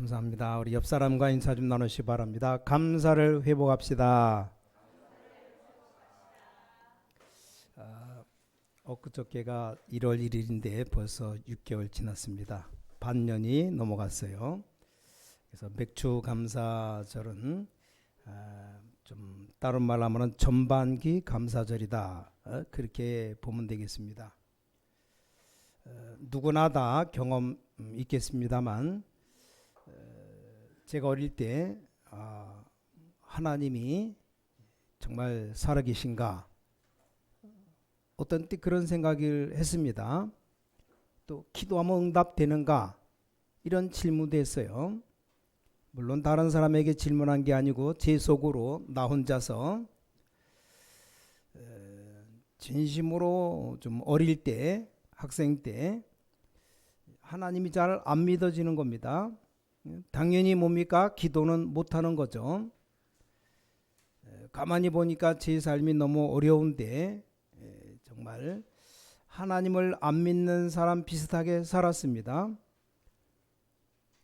감사합니다. 우리 옆 사람과 인사 좀 나누시기 바랍니다. 감사를 회복합시다. 엊그저께가 1월 1일인데 벌써 6개월 지났습니다. 반년이 넘어갔어요. 그래서 맥주 감사절은 좀 다른 말로 하면 전반기 감사절이다. 그렇게 보면 되겠습니다. 누구나 다 경험 있겠습니다만 제가 어릴 때 하나님이 정말 살아계신가 어떤 때 그런 생각을 했습니다. 또 기도하면 응답되는가 이런 질문도 했어요. 물론 다른 사람에게 질문한 게 아니고 제 속으로 나 혼자서 진심으로 좀 어릴 때 학생 때 하나님이 잘 안 믿어지는 겁니다. 당연히 뭡니까? 기도는 못하는 거죠. 가만히 보니까 제 삶이 너무 어려운데 정말 하나님을 안 믿는 사람 비슷하게 살았습니다.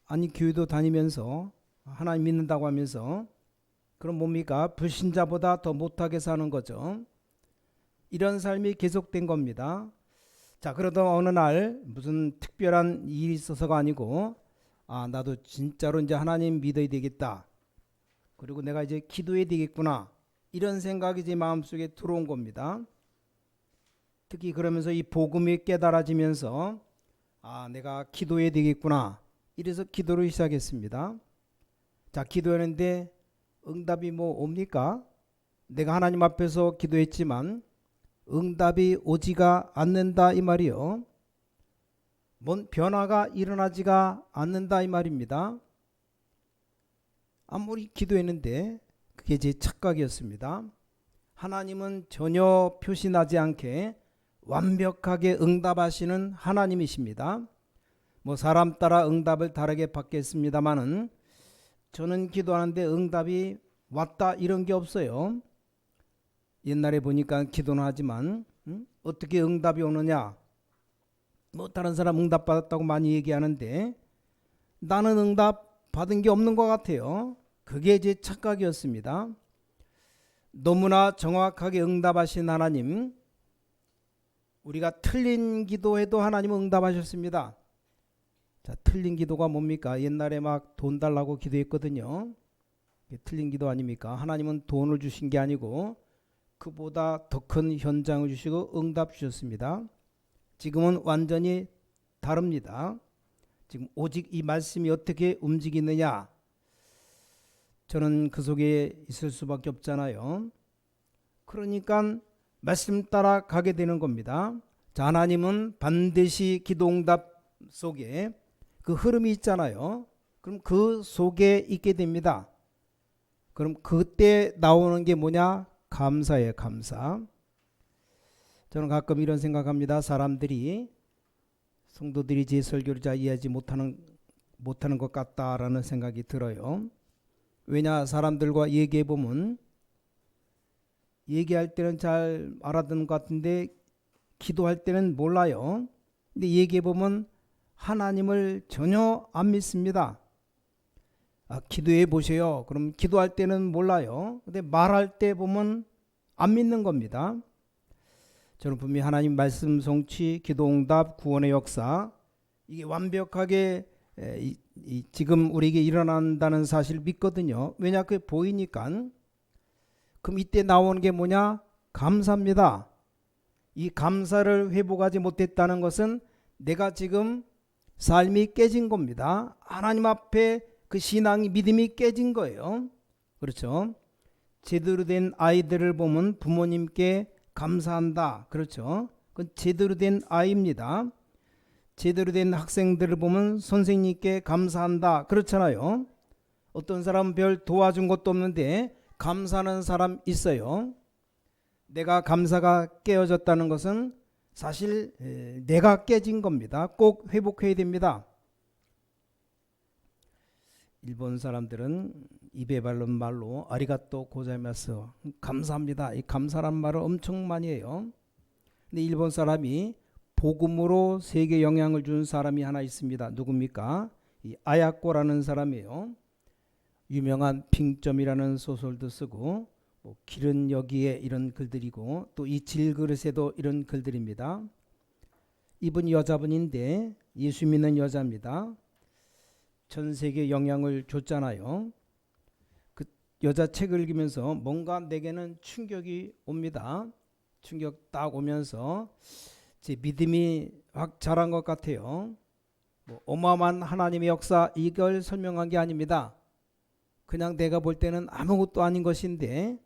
아니 교회도 다니면서 하나님 믿는다고 하면서 그럼 뭡니까? 불신자보다 더 못하게 사는 거죠. 이런 삶이 계속된 겁니다. 자, 그러다 어느 날 무슨 특별한 일이 있어서가 아니고 나도 진짜로 이제 하나님 믿어야 되겠다. 그리고 내가 이제 기도해야 되겠구나. 이런 생각이 제 마음속에 들어온 겁니다. 특히 그러면서 이 복음이 깨달아지면서 내가 기도해야 되겠구나. 이래서 기도를 시작했습니다. 자, 기도하는데 응답이 뭐 옵니까? 내가 하나님 앞에서 기도했지만 응답이 오지가 않는다 이 말이요. 뭔 변화가 일어나지가 않는다 이 말입니다. 아무리 기도했는데 그게 제 착각이었습니다. 하나님은 전혀 표시나지 않게 완벽하게 응답하시는 하나님이십니다. 뭐 사람 따라 응답을 다르게 받겠습니다마는 저는 기도하는데 응답이 왔다 이런 게 없어요. 옛날에 보니까 기도는 하지만 어떻게 응답이 오느냐, 뭐 다른 사람 응답 받았다고 많이 얘기하는데 나는 응답 받은 게 없는 것 같아요. 그게 제 착각이었습니다. 너무나 정확하게 응답하신 하나님, 우리가 틀린 기도해도 하나님은 응답하셨습니다. 자, 틀린 기도가 뭡니까? 옛날에 막 돈 달라고 기도했거든요. 틀린 기도 아닙니까? 하나님은 돈을 주신 게 아니고 그보다 더 큰 현장을 주시고 응답 주셨습니다. 지금은 완전히 다릅니다. 지금 오직 이 말씀이 어떻게 움직이느냐, 저는 그 속에 있을 수밖에 없잖아요. 그러니까 말씀 따라 가게 되는 겁니다. 자, 하나님은 반드시 기도 응답 속에 그 흐름이 있잖아요. 그럼 그 속에 있게 됩니다. 그럼 그때 나오는 게 뭐냐? 감사예요, 감사. 저는 가끔 이런 생각합니다. 사람들이 성도들이 제 설교를 잘 이해하지 못하는 것 같다라는 생각이 들어요. 왜냐, 사람들과 얘기해 보면 얘기할 때는 잘 알아듣는 것 같은데 기도할 때는 몰라요. 근데 얘기해 보면 하나님을 전혀 안 믿습니다. 기도해 보세요. 그럼 기도할 때는 몰라요. 근데 말할 때 보면 안 믿는 겁니다. 저는 분명히 하나님 말씀 성취, 기도 응답, 구원의 역사, 이게 완벽하게 지금 우리에게 일어난다는 사실을 믿거든요. 왜냐, 그게 보이니까. 그럼 이때 나오는 게 뭐냐? 감사입니다. 이 감사를 회복하지 못했다는 것은 내가 지금 삶이 깨진 겁니다. 하나님 앞에 그 신앙이, 믿음이 깨진 거예요. 그렇죠? 제대로 된 아이들을 보면 부모님께 감사한다. 그렇죠? 그건 제대로 된 아이입니다. 제대로 된 학생들을 보면 선생님께 감사한다. 그렇잖아요. 어떤 사람은 별 도와준 것도 없는데 감사하는 사람 있어요. 내가 감사가 깨어졌다는 것은 사실 내가 깨진 겁니다. 꼭 회복해야 됩니다. 일본 사람들은 입에 바른 말로 아리가또 고자이마스, 감사합니다. 이 감사란 말을 엄청 많이 해요. 근데 일본 사람이 복음으로 세계 영향을 준 사람이 하나 있습니다. 누굽니까? 이 아야코라는 사람이에요. 유명한 빙점이라는 소설도 쓰고 뭐 길은 여기에 이런 글들이고 또 이 질그릇에도 이런 글들입니다. 이분이 여자분인데 예수 믿는 여자입니다. 전 세계에 영향을 줬잖아요. 그 여자 책을 읽으면서 뭔가 내게는 충격이 옵니다. 충격 딱 오면서 제 믿음이 확 자란 것 같아요. 뭐 어마어마한 하나님의 역사 이걸 설명한 게 아닙니다. 그냥 내가 볼 때는 아무것도 아닌 것인데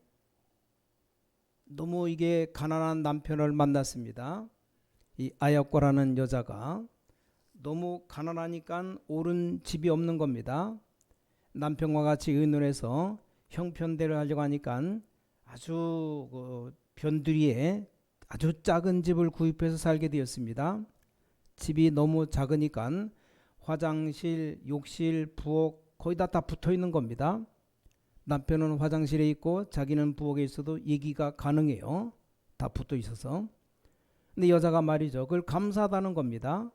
너무 이게 가난한 남편을 만났습니다. 이 아야코라는 여자가 너무 가난하니까 옳은 집이 없는 겁니다. 남편과 같이 의논해서 형편대로 하려고 하니까 아주 그 변두리에 아주 작은 집을 구입해서 살게 되었습니다. 집이 너무 작으니까 화장실, 욕실, 부엌 거의 다 붙어 있는 겁니다. 남편은 화장실에 있고 자기는 부엌에 있어도 얘기가 가능해요. 다 붙어 있어서. 근데 여자가 말이죠. 그걸 감사하다는 겁니다.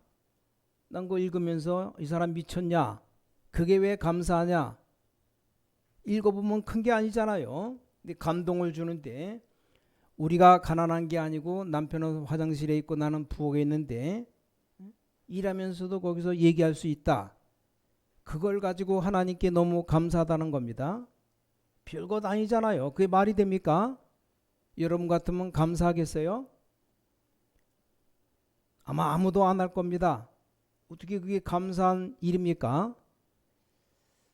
난 그거 읽으면서 이 사람 미쳤냐? 그게 왜 감사하냐? 읽어보면 큰 게 아니잖아요. 근데 감동을 주는데 우리가 가난한 게 아니고 남편은 화장실에 있고 나는 부엌에 있는데 일하면서도 거기서 얘기할 수 있다. 그걸 가지고 하나님께 너무 감사하다는 겁니다. 별것 아니잖아요. 그게 말이 됩니까? 여러분 같으면 감사하겠어요? 아마 아무도 안 할 겁니다. 어떻게 그게 감사한 일입니까?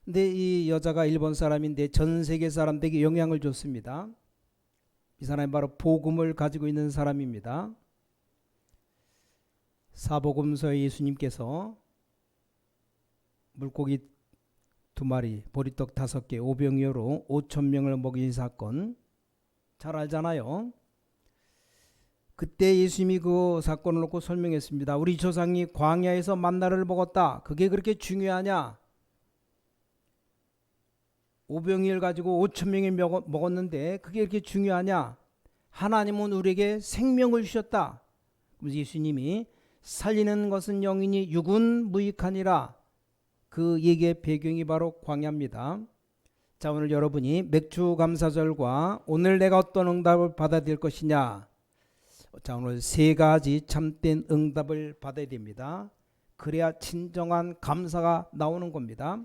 근데 이 여자가 일본 사람인데 전 세계 사람들에게 영향을 줬습니다. 이 사람이 바로 복음을 가지고 있는 사람입니다. 사복음서에 예수님께서 물고기 2마리, 보리떡 5개, 오병이어로 5,000명을 먹인 사건 잘 알잖아요. 그때 예수님이 그 사건을 놓고 설명했습니다. 우리 조상이 광야에서 만나를 먹었다. 그게 그렇게 중요하냐? 오병이어를 가지고 5,000명이 먹었는데 그게 그렇게 중요하냐? 하나님은 우리에게 생명을 주셨다. 그래서 예수님이 살리는 것은 영이니 육은 무익하니라. 그 얘기의 배경이 바로 광야입니다. 자, 오늘 여러분이 맥주 감사절과 오늘 내가 어떤 응답을 받아야 될 것이냐. 자, 오늘 3가지 참된 응답을 받아야 됩니다. 그래야 진정한 감사가 나오는 겁니다.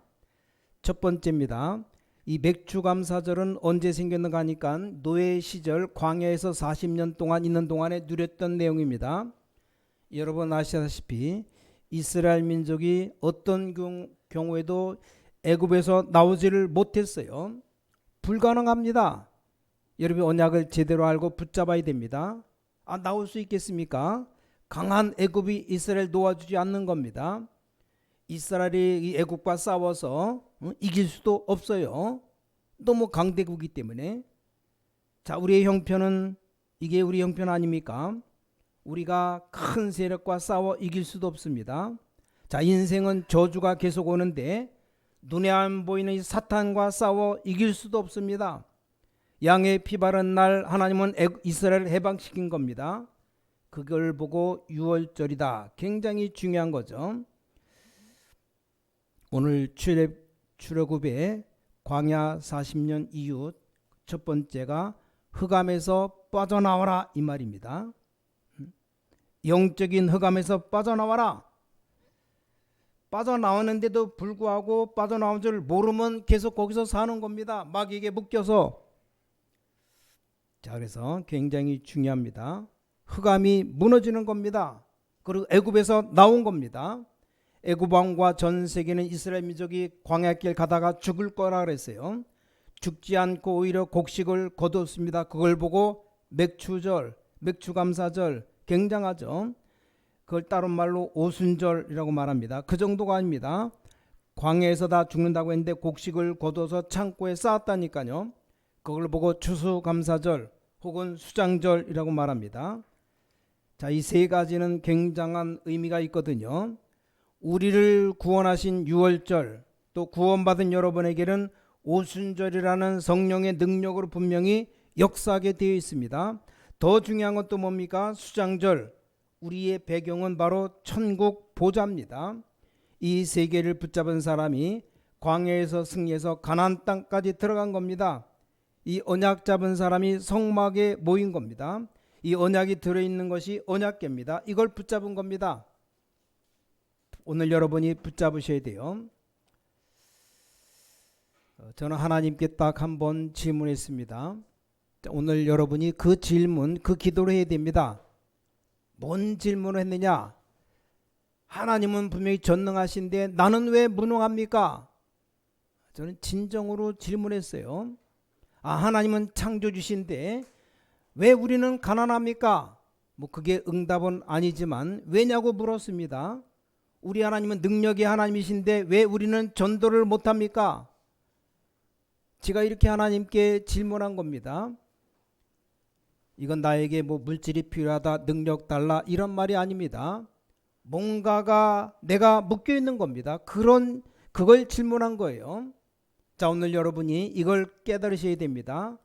첫 번째입니다. 이 맥주 감사절은 언제 생겼는가 하니까 노예 시절 광야에서 40년 동안 있는 동안에 누렸던 내용입니다. 여러분 아시다시피 이스라엘 민족이 어떤 경우에도 애굽에서 나오지를 못했어요. 불가능합니다. 여러분 언약을 제대로 알고 붙잡아야 됩니다. 나올 수 있겠습니까? 강한 애굽이 이스라엘 놓아주지 않는 겁니다. 이스라엘이 이 애굽과 싸워서 이길 수도 없어요. 너무 강대국이기 때문에. 자, 우리의 형편은 이게 우리 형편 아닙니까? 우리가 큰 세력과 싸워 이길 수도 없습니다. 자, 인생은 저주가 계속 오는데 눈에 안 보이는 이 사탄과 싸워 이길 수도 없습니다. 양의 피 바른 날 하나님은 이스라엘을 해방시킨 겁니다. 그걸 보고 유월절이다. 굉장히 중요한 거죠. 오늘 출애굽의 광야 40년 이후 첫 번째가 흑암에서 빠져나와라 이 말입니다. 영적인 흑암에서 빠져나와라. 빠져나오는데도 불구하고 빠져나온 줄 모르면 계속 거기서 사는 겁니다. 마귀에게 묶여서. 자, 그래서 굉장히 중요합니다. 흑암이 무너지는 겁니다. 그리고 애굽에서 나온 겁니다. 애굽 왕과 전 세계는 이스라엘 민족이 광야길 가다가 죽을 거라 그랬어요. 죽지 않고 오히려 곡식을 거두었습니다. 그걸 보고 맥주절, 맥주감사절 굉장하죠. 그걸 다른 말로 오순절이라고 말합니다. 그 정도가 아닙니다. 광야에서 다 죽는다고 했는데 곡식을 거둬서 창고에 쌓았다니까요. 그걸 보고 추수감사절 혹은 수장절이라고 말합니다. 자, 이 3가지는 굉장한 의미가 있거든요. 우리를 구원하신 유월절, 또 구원받은 여러분에게는 오순절이라는 성령의 능력으로 분명히 역사하게 되어 있습니다. 더 중요한 건 또 뭡니까? 수장절. 우리의 배경은 바로 천국 보좌입니다. 이 세계를 붙잡은 사람이 광야에서 승리해서 가나안 땅까지 들어간 겁니다. 이 언약 잡은 사람이 성막에 모인 겁니다. 이 언약이 들어있는 것이 언약궤입니다. 이걸 붙잡은 겁니다. 오늘 여러분이 붙잡으셔야 돼요. 저는 하나님께 딱 한 번 질문했습니다. 오늘 여러분이 그 질문, 그 기도를 해야 됩니다. 뭔 질문을 했느냐? 하나님은 분명히 전능하신데 나는 왜 무능합니까? 저는 진정으로 질문했어요. 하나님은 창조주신데 왜 우리는 가난합니까? 그게 응답은 아니지만 왜냐고 물었습니다. 우리 하나님은 능력의 하나님이신데 왜 우리는 전도를 못합니까? 제가 이렇게 하나님께 질문한 겁니다. 이건 나에게 물질이 필요하다, 능력 달라 이런 말이 아닙니다. 뭔가가 내가 묶여 있는 겁니다. 그걸 질문한 거예요. 자, 오늘 여러분이 이걸 깨달으셔야 됩니다.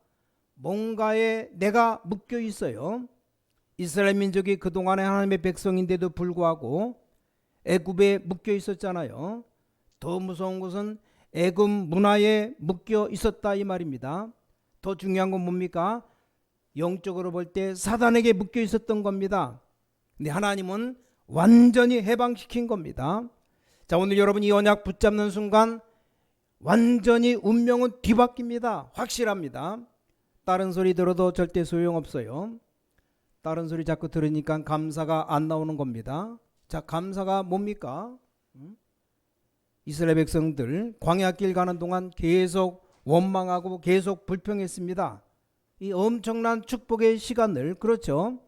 뭔가에 내가 묶여 있어요. 이스라엘 민족이 그동안에 하나님의 백성인데도 불구하고 애굽에 묶여 있었잖아요. 더 무서운 것은 애굽 문화에 묶여 있었다 이 말입니다. 더 중요한 건 뭡니까? 영적으로 볼 때 사단에게 묶여 있었던 겁니다. 근데 하나님은 완전히 해방시킨 겁니다. 자, 오늘 여러분 이 언약 붙잡는 순간 완전히 운명은 뒤바뀝니다. 확실합니다. 다른 소리 들어도 절대 소용없어요. 다른 소리 자꾸 들으니까 감사가 안 나오는 겁니다. 자, 감사가 뭡니까? 이스라엘 백성들 광야길 가는 동안 계속 원망하고 계속 불평했습니다. 이 엄청난 축복의 시간을, 그렇죠?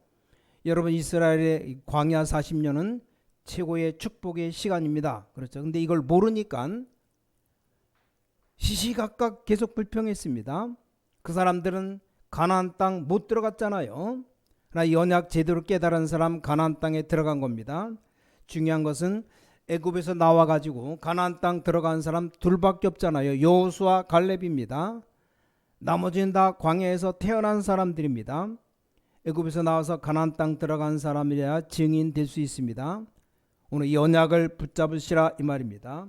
여러분 이스라엘의 광야 40년은 최고의 축복의 시간입니다. 그렇죠? 근데 이걸 모르니까 시시각각 계속 불평했습니다. 그 사람들은 가나안 땅 못 들어갔잖아요. 그러나 이 언약 제대로 깨달은 사람 가나안 땅에 들어간 겁니다. 중요한 것은 애굽에서 나와가지고 가나안 땅 들어간 사람 둘밖에 없잖아요. 여호수아 갈렙입니다. 나머지는 다 광야에서 태어난 사람들입니다. 애굽에서 나와서 가나안 땅 들어간 사람이라 증인 될 수 있습니다. 오늘 이 언약을 붙잡으시라 이 말입니다.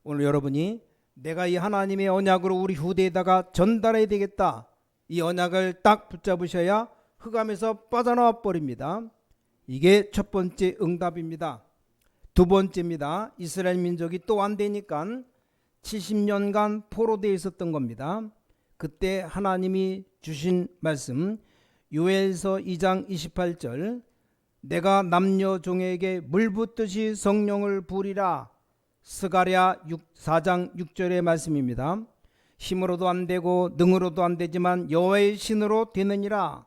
오늘 여러분이 내가 이 하나님의 언약으로 우리 후대에다가 전달해야 되겠다. 이 언약을 딱 붙잡으셔야 흑암에서 빠져나와 버립니다. 이게 첫 번째 응답입니다. 두 번째입니다. 이스라엘 민족이 또 안 되니까 70년간 포로되어 있었던 겁니다. 그때 하나님이 주신 말씀 요엘서 2장 28절 내가 남녀 종에게 물 붓듯이 성령을 부으리라. 스가랴 4장 6절의 말씀입니다. 힘으로도 안 되고 능으로도 안 되지만 여호와의 신으로 되느니라.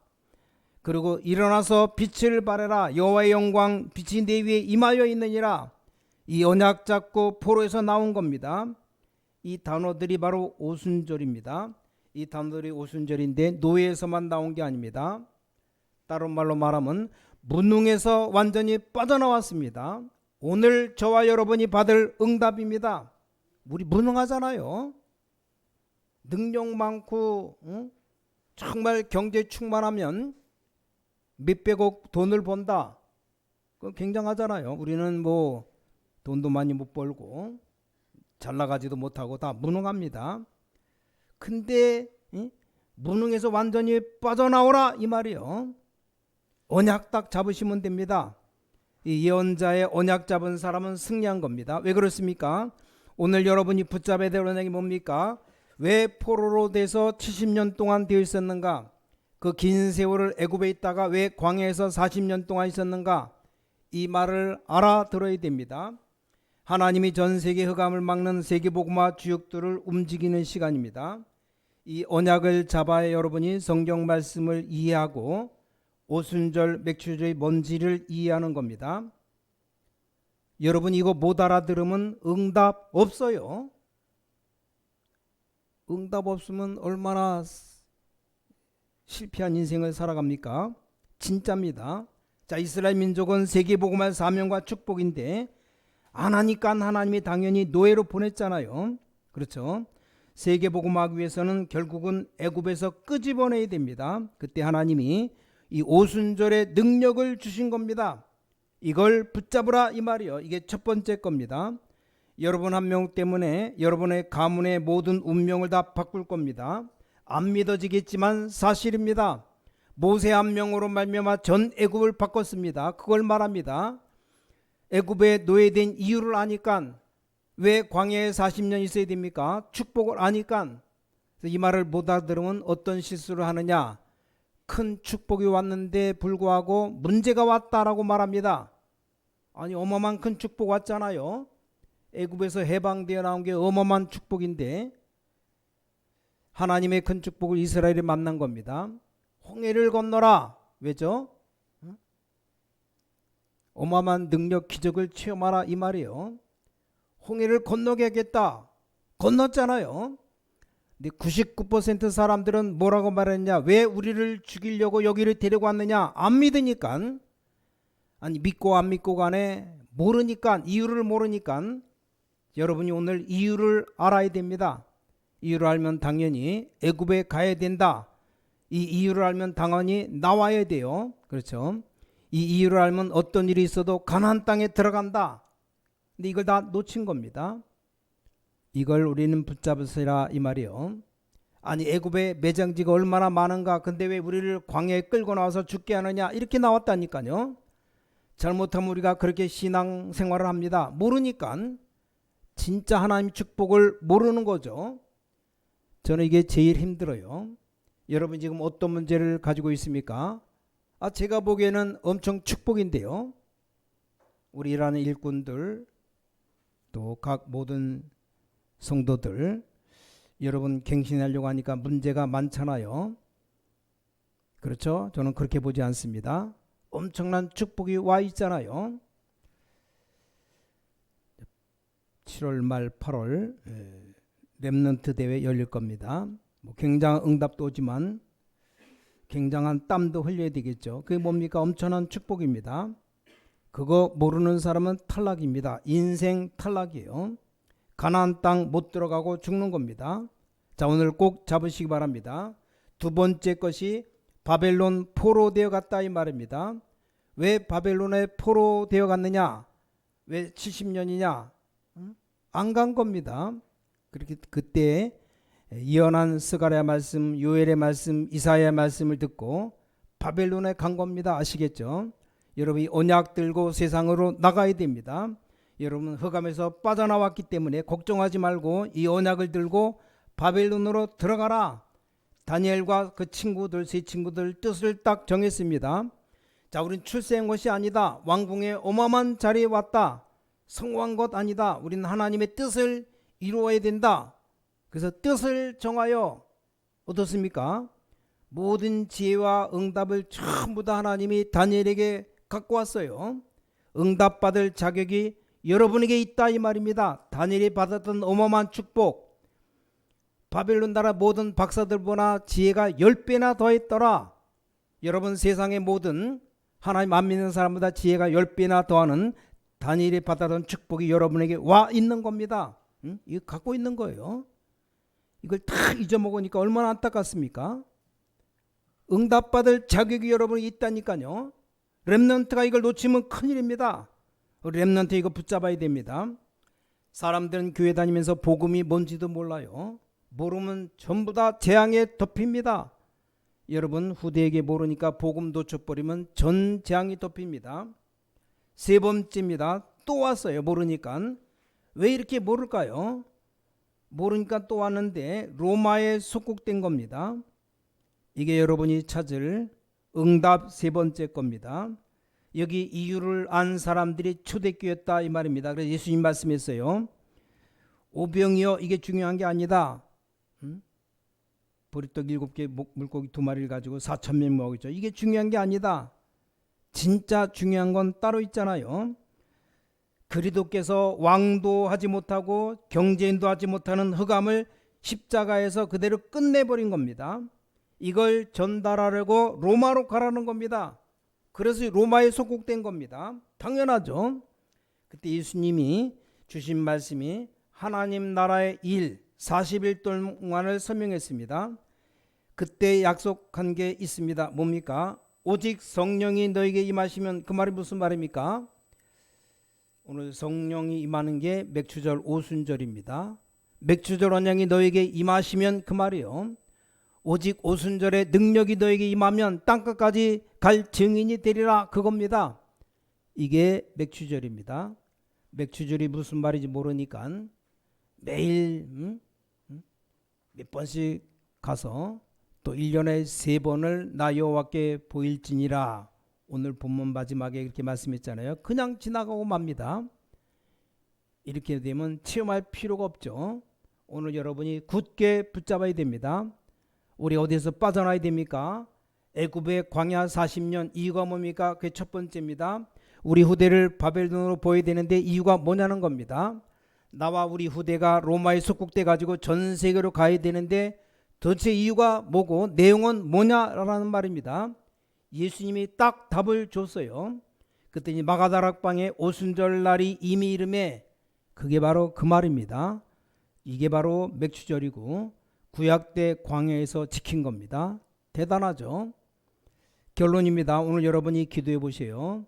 그리고 일어나서 빛을 발하라. 여호와의 영광 빛이 내 위에 임하여 있느니라. 이 언약 잡고 포로에서 나온 겁니다. 이 단어들이 바로 오순절입니다. 이 단어들이 오순절인데 노예에서만 나온 게 아닙니다. 다른 말로 말하면 무능에서 완전히 빠져나왔습니다. 오늘 저와 여러분이 받을 응답입니다. 우리 무능하잖아요. 능력 많고 정말 경제 충만하면 몇백억 돈을 번다. 그건 굉장하잖아요. 우리는 돈도 많이 못 벌고 잘 나가지도 못하고 다 무능합니다. 근데 무능에서 완전히 빠져나오라 이 말이요. 언약 딱 잡으시면 됩니다. 이 예언자의 언약 잡은 사람은 승리한 겁니다. 왜 그렇습니까? 오늘 여러분이 붙잡아야 될 언약이 뭡니까? 왜 포로로 돼서 70년 동안 되어 있었는가? 그 긴 세월을 애굽에 있다가 왜 광야에서 40년 동안 있었는가? 이 말을 알아들어야 됩니다. 하나님이 전 세계 흑암을 막는 세계복음화 주역들을 움직이는 시간입니다. 이 언약을 잡아야 여러분이 성경 말씀을 이해하고 오순절 맥주주의 뭔지를 이해하는 겁니다. 여러분 이거 못 알아들으면 응답 없어요. 응답 없으면 얼마나 실패한 인생을 살아갑니까? 진짜입니다. 자, 이스라엘 민족은 세계복음화 사명과 축복인데 안 하니까 하나님이 당연히 노예로 보냈잖아요. 그렇죠? 세계복음화하기 위해서는 결국은 애굽에서 끄집어내야 됩니다. 그때 하나님이 이 오순절의 능력을 주신 겁니다. 이걸 붙잡으라 이 말이요. 이게 첫 번째 겁니다. 여러분 한 명 때문에 여러분의 가문의 모든 운명을 다 바꿀 겁니다. 안 믿어지겠지만 사실입니다. 모세 한 명으로 말미암아 전 애굽을 바꿨습니다. 그걸 말합니다. 애굽에 노예된 이유를 아니까 왜 광야에 40년 있어야 됩니까? 축복을 아니까. 이 말을 못 알아들으면 어떤 실수를 하느냐? 큰 축복이 왔는데 불구하고 문제가 왔다라고 말합니다. 아니 어마어마한 큰 축복 왔잖아요. 애굽에서 해방되어 나온 게 어마어마한 축복인데 하나님의 큰 축복을 이스라엘이 만난 겁니다. 홍해를 건너라. 왜죠? 어마어마한 능력 기적을 체험하라 이 말이에요. 홍해를 건너게 하겠다. 건넜잖아요. 근데 99% 사람들은 뭐라고 말했냐? 왜 우리를 죽이려고 여기를 데리고 왔느냐? 안 믿으니까. 아니 믿고 안 믿고 간에 모르니까, 이유를 모르니까. 여러분이 오늘 이유를 알아야 됩니다. 이유를 알면 당연히 애굽에 가야 된다. 이 이유를 알면 당연히 나와야 돼요. 그렇죠? 이 이유를 알면 어떤 일이 있어도 가나안 땅에 들어간다. 근데 이걸 다 놓친 겁니다. 이걸 우리는 붙잡으시라 이 말이요. 아니 애굽에 매장지가 얼마나 많은가. 근데 왜 우리를 광야에 끌고 나와서 죽게 하느냐. 이렇게 나왔다니까요. 잘못하면 우리가 그렇게 신앙 생활을 합니다. 모르니까. 진짜 하나님의 축복을 모르는 거죠. 저는 이게 제일 힘들어요. 여러분 지금 어떤 문제를 가지고 있습니까? 제가 보기에는 엄청 축복인데요. 우리 일하는 일꾼들 또 각 모든 성도들 여러분 갱신하려고 하니까 문제가 많잖아요. 그렇죠? 저는 그렇게 보지 않습니다. 엄청난 축복이 와 있잖아요. 7월 말 8월 렘넌트 대회 열릴 겁니다. 굉장한 응답도 오지만 굉장한 땀도 흘려야 되겠죠. 그게 뭡니까? 엄청난 축복입니다. 그거 모르는 사람은 탈락입니다. 인생 탈락이에요. 가나안 땅 못 들어가고 죽는 겁니다. 자, 오늘 꼭 잡으시기 바랍니다. 두 번째 것이 바벨론 포로되어 갔다 이 말입니다. 왜 바벨론에 포로되어 갔느냐? 왜 70년이냐? 안 간 겁니다. 그렇게 그때 예언한 스가랴 말씀, 요엘의 말씀, 이사야의 말씀을 듣고 바벨론에 간 겁니다. 아시겠죠? 여러분이 언약 들고 세상으로 나가야 됩니다. 여러분 흑암에서 빠져나왔기 때문에 걱정하지 말고 이 언약을 들고 바벨론으로 들어가라. 다니엘과 그 친구들, 세 친구들 뜻을 딱 정했습니다. 자, 우린 출세한 것이 아니다. 왕궁의 어마어마한 자리에 왔다. 성공한 것 아니다. 우리는 하나님의 뜻을 이루어야 된다. 그래서 뜻을 정하여 어떻습니까? 모든 지혜와 응답을 전부 다 하나님이 다니엘에게 갖고 왔어요. 응답받을 자격이 여러분에게 있다 이 말입니다. 다니엘이 받았던 어마어마한 축복. 바벨론 나라 모든 박사들보다 지혜가 10배나 더했더라. 여러분 세상의 모든 하나님 안 믿는 사람보다 지혜가 10배나 더하는 다니엘이 받았던 축복이 여러분에게 와 있는 겁니다. 이거 갖고 있는 거예요. 이걸 다 잊어먹으니까 얼마나 안타깝습니까? 응답받을 자격이 여러분이 있다니까요. 렘넌트가 이걸 놓치면 큰일입니다. 렘넌트 이거 붙잡아야 됩니다. 사람들은 교회 다니면서 복음이 뭔지도 몰라요. 모르면 전부 다 재앙에 덮입니다. 여러분 후대에게 모르니까 복음 놓쳐버리면 전 재앙이 덮입니다. 세 번째입니다. 또 왔어요. 모르니까. 왜 이렇게 모를까요? 모르니까 또 왔는데 로마에 속국된 겁니다. 이게 여러분이 찾을 응답 세 번째 겁니다. 여기 이유를 안 사람들이 초대교였다 이 말입니다. 그래서 예수님 말씀했어요. 오병이여 이게 중요한 게 아니다. 보리떡 7개 물고기 2마리를 가지고 4,000명 먹었죠. 이게 중요한 게 아니다. 진짜 중요한 건 따로 있잖아요. 그리스도께서 왕도 하지 못하고 경제인도 하지 못하는 흑암을 십자가에서 그대로 끝내버린 겁니다. 이걸 전달하려고 로마로 가라는 겁니다. 그래서 로마에 속국된 겁니다. 당연하죠. 그때 예수님이 주신 말씀이 하나님 나라의 일 40일 동안을 설명했습니다. 그때 약속한 게 있습니다. 뭡니까? 오직 성령이 너에게 임하시면, 그 말이 무슨 말입니까? 오늘 성령이 임하는 게 맥추절 오순절입니다. 맥추절 언약이 너에게 임하시면 그 말이요, 오직 오순절의 능력이 너에게 임하면 땅끝까지 갈 증인이 되리라, 그겁니다. 이게 맥추절입니다. 맥추절이 무슨 말인지 모르니까 매일 몇 번씩 가서 또 1년에 3번을 나 여호와께 보일지니라, 오늘 본문 마지막에 이렇게 말씀했잖아요. 그냥 지나가고 맙니다. 이렇게 되면 체험할 필요가 없죠. 오늘 여러분이 굳게 붙잡아야 됩니다. 우리 어디서 빠져나야 됩니까? 애굽의 광야 40년, 이유가 뭡니까? 그게 첫 번째입니다. 우리 후대를 바벨론으로 보여야 되는데 이유가 뭐냐는 겁니다. 나와 우리 후대가 로마에 속국돼 가지고 전 세계로 가야 되는데 도대체 이유가 뭐고 내용은 뭐냐라는 말입니다. 예수님이 딱 답을 줬어요. 그랬더니 마가다락방에 오순절 날이 이미 이름에, 그게 바로 그 말입니다. 이게 바로 맥추절이고 구약 때 광야에서 지킨 겁니다. 대단하죠. 결론입니다. 오늘 여러분이 기도해 보세요.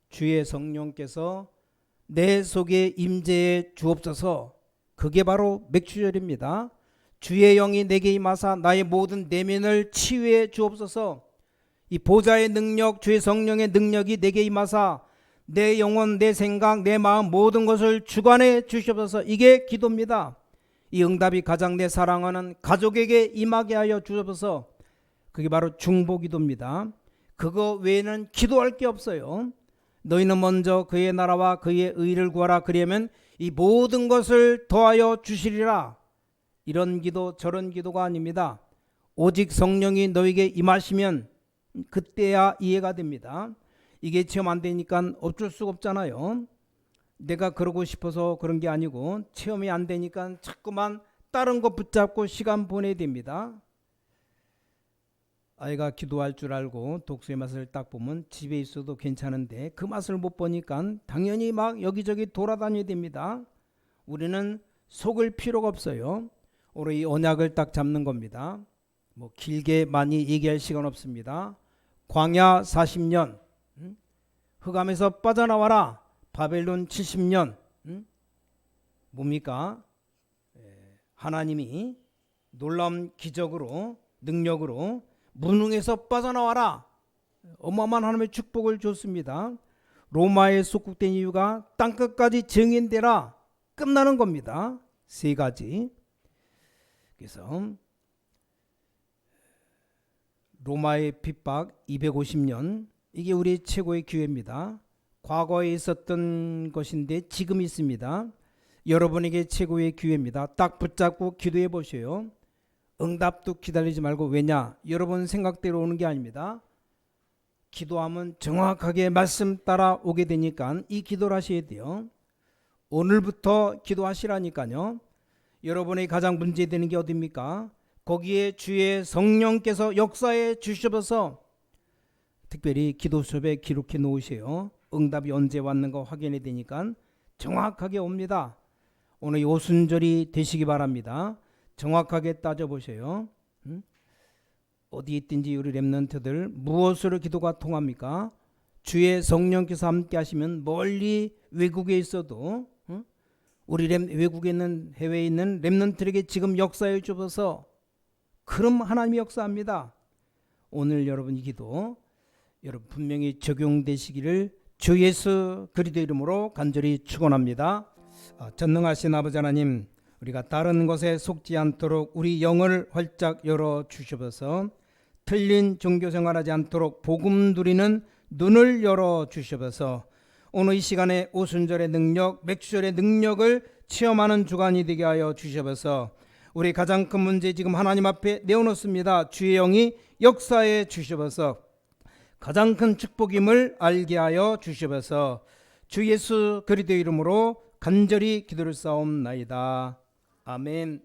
주의 성령께서 내 속에 임재해 주옵소서. 그게 바로 맥추절입니다. 주의 영이 내게 임하사 나의 모든 내면을 치유해 주옵소서. 이 보좌의 능력, 주의 성령의 능력이 내게 임하사 내 영혼, 내 생각, 내 마음 모든 것을 주관해 주시옵소서. 이게 기도입니다. 이 응답이 가장 내 사랑하는 가족에게 임하게 하여 주옵소서. 그게 바로 중보기도입니다. 그거 외에는 기도할 게 없어요. 너희는 먼저 그의 나라와 그의 의를 구하라, 그리하면 이 모든 것을 더하여 주시리라. 이런 기도 저런 기도가 아닙니다. 오직 성령이 너에게 임하시면 그때야 이해가 됩니다. 이게 체험 안 되니까 어쩔 수가 없잖아요. 내가 그러고 싶어서 그런 게 아니고 체험이 안 되니까 자꾸만 다른 거 붙잡고 시간 보내야 됩니다. 아이가 기도할 줄 알고 독서의 맛을 딱 보면 집에 있어도 괜찮은데 그 맛을 못 보니까 당연히 막 여기저기 돌아다녀야 됩니다. 우리는 속을 필요가 없어요. 오늘 이 언약을 딱 잡는 겁니다. 뭐 길게 많이 얘기할 시간 없습니다. 광야 40년, 흑암에서 빠져나와라, 바벨론 70년. 뭡니까? 하나님이 놀라운 기적으로, 능력으로 무능에서 빠져나와라, 어마어마한 하나님의 축복을 줬습니다. 로마에 속국된 이유가 땅끝까지 증인되라, 끝나는 겁니다. 3가지. 그래서 로마의 핍박 250년, 이게 우리 최고의 기회입니다. 과거에 있었던 것인데 지금 있습니다. 여러분에게 최고의 기회입니다. 딱 붙잡고 기도해 보세요. 응답도 기다리지 말고. 왜냐? 여러분 생각대로 오는 게 아닙니다. 기도하면 정확하게 말씀 따라 오게 되니까 이 기도를 하셔야 돼요. 오늘부터 기도하시라니까요. 여러분의 가장 문제되는 게 어디입니까? 거기에 주의 성령께서 역사해 주셔서 특별히 기도 수업에 기록해 놓으세요. 응답이 언제 왔는가 확인해야 되니까 정확하게 옵니다. 오늘 오순절이 되시기 바랍니다. 정확하게 따져보세요. 어디 있든지 우리 렘넌트들 무엇으로 기도가 통합니까? 주의 성령께서 함께 하시면 멀리 외국에 있어도 우리 외국에 있는, 해외에 있는 렘넌트에게 지금 역사해 주셔서 그럼 하나님이 역사합니다. 오늘 여러분 기도 여러분 분명히 적용되시기를 주 예수 그리스도 이름으로 간절히 축원합니다. 전능하신 아버지 하나님, 우리가 다른 것에 속지 않도록 우리 영을 활짝 열어 주셔서 틀린 종교 생활하지 않도록 복음 누리는 눈을 열어 주셔서 오늘 이 시간에 오순절의 능력, 맥주절의 능력을 체험하는 주간이 되게 하여 주셔서 우리 가장 큰 문제 지금 하나님 앞에 내어놓습니다. 주의 영이 역사해 주셔서 가장 큰 축복임을 알게 하여 주셔서 주 예수 그리스도 이름으로 간절히 기도를 쌓옵나이다. 아멘.